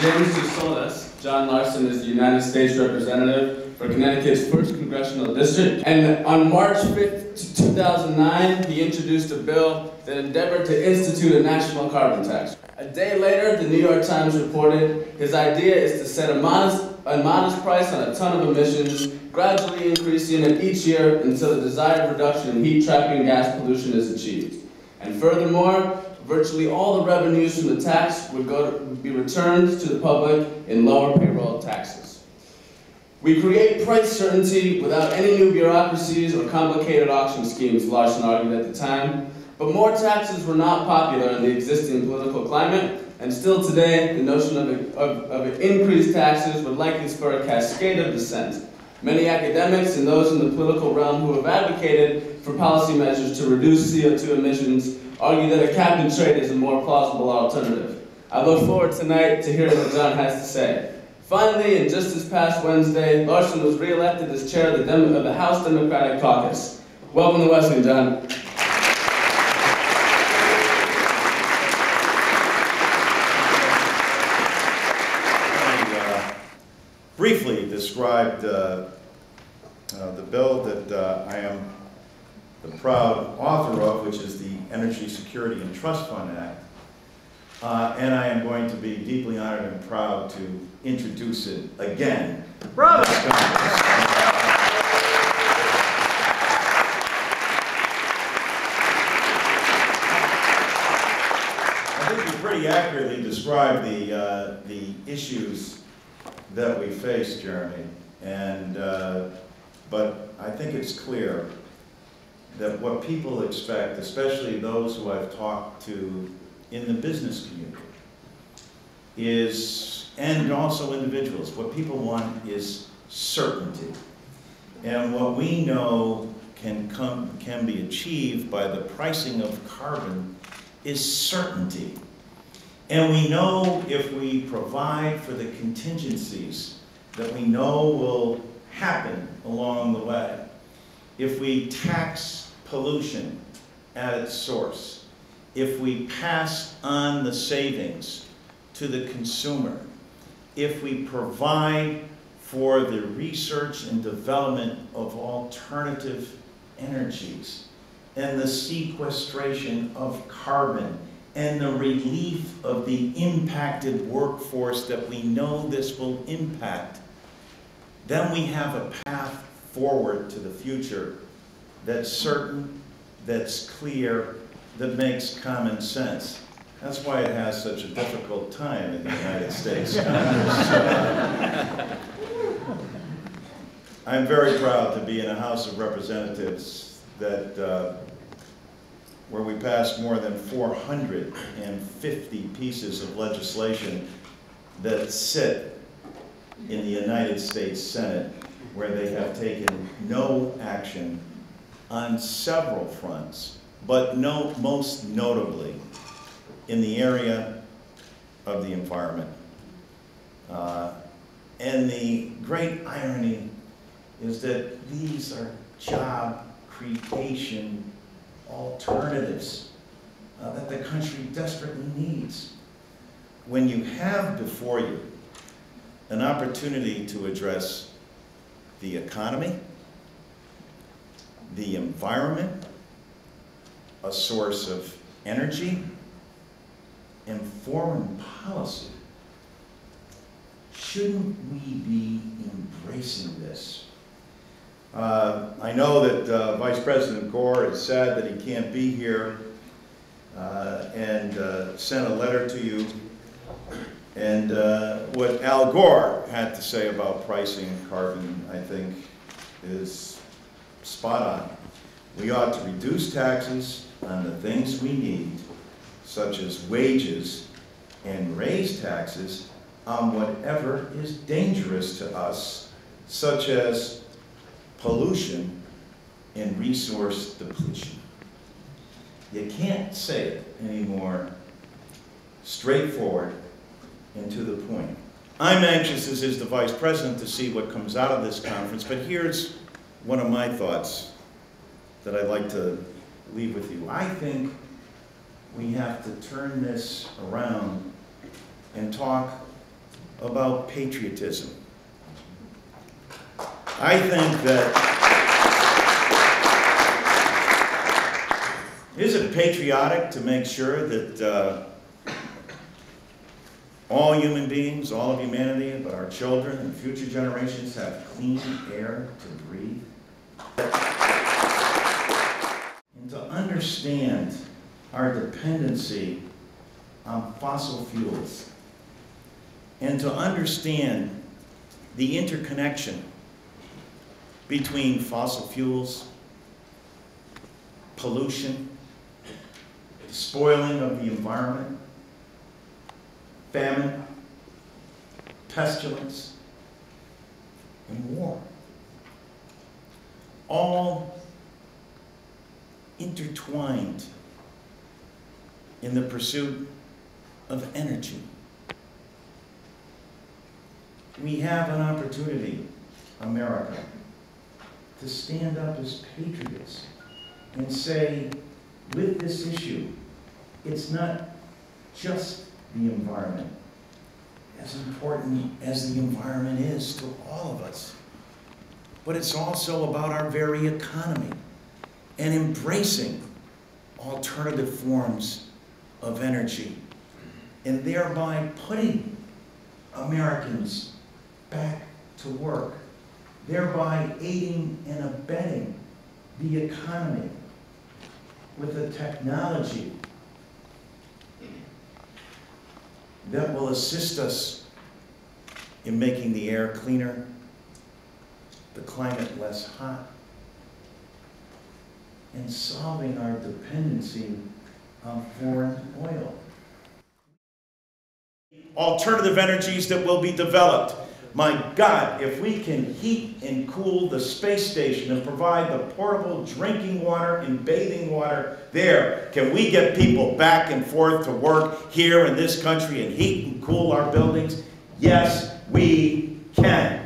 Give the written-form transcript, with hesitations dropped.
James just told us, John Larson is the United States Representative for Connecticut's 1st Congressional District. And on March 5th, 2009, he introduced a bill that endeavored to institute a national carbon tax. A day later, the New York Times reported his idea is to set a modest price on a ton of emissions, gradually increasing it each year until the desired reduction in heat trapping gas pollution is achieved. And furthermore, virtually all the revenues from the tax would be returned to the public in lower payroll taxes. We create price certainty without any new bureaucracies or complicated auction schemes, Larson argued at the time. But more taxes were not popular in the existing political climate, and still today, the notion of increased taxes would likely spur a cascade of dissent. Many academics and those in the political realm who have advocated for policy measures to reduce CO2 emissions argue that a cap and trade is a more plausible alternative. I look forward tonight to hearing what John has to say. Finally, and just this past Wednesday, Larson was re-elected as chair of the House Democratic Caucus. Welcome to Wesleyan, John. Briefly described the bill that I am the proud author of, which is the Energy Security and Trust Fund Act. And I am going to be deeply honored and proud to introduce it again. Bravo! I think you pretty accurately described the issues that we face, Jeremy, and but I think it's clear that what people expect, especially those who I've talked to in the business community, is, and also individuals, what people want is certainty. And what we know can be achieved by the pricing of carbon is certainty. And we know if we provide for the contingencies that we know will happen along the way, if we tax pollution at its source, if we pass on the savings to the consumer, if we provide for the research and development of alternative energies and the sequestration of carbon and the relief of the impacted workforce that we know this will impact, then we have a path forward to the future that's certain, that's clear, that makes common sense. That's why it has such a difficult time in the United States Congress. I'm very proud to be in a House of Representatives that where we passed more than 450 pieces of legislation that sit in the United States Senate, where they have taken no action on several fronts, but most notably in the area of the environment. And the great irony is that these are job creation alternatives that the country desperately needs. When you have before you an opportunity to address the economy, the environment, a source of energy, and foreign policy, shouldn't we be embracing this? I know that Vice President Gore is sad that he can't be here and sent a letter to you. And what Al Gore had to say about pricing carbon, I think, is spot on. We ought to reduce taxes on the things we need, such as wages, and raise taxes on whatever is dangerous to us, such as pollution and resource depletion. You can't say it any more straightforward and to the point. I'm anxious, as is the Vice President, to see what comes out of this conference, but here's one of my thoughts that I'd like to leave with you. I think we have to turn this around and talk about patriotism. I think that, is it patriotic to make sure that all human beings, all of humanity, but our children and future generations have clean air to breathe? And to understand our dependency on fossil fuels, and to understand the interconnection between fossil fuels, pollution, the spoiling of the environment, famine, pestilence, and war. All intertwined in the pursuit of energy. We have an opportunity, America, to stand up as patriots and say, with this issue, it's not just the environment, as important as the environment is to all of us, but it's also about our very economy and embracing alternative forms of energy and thereby putting Americans back to work, thereby aiding and abetting the economy with the technology that will assist us in making the air cleaner, the climate less hot, and solving our dependency on foreign oil. Alternative energies that will be developed. My God, if we can heat and cool the space station and provide the portable drinking water and bathing water there, can we get people back and forth to work here in this country and heat and cool our buildings? Yes, we can.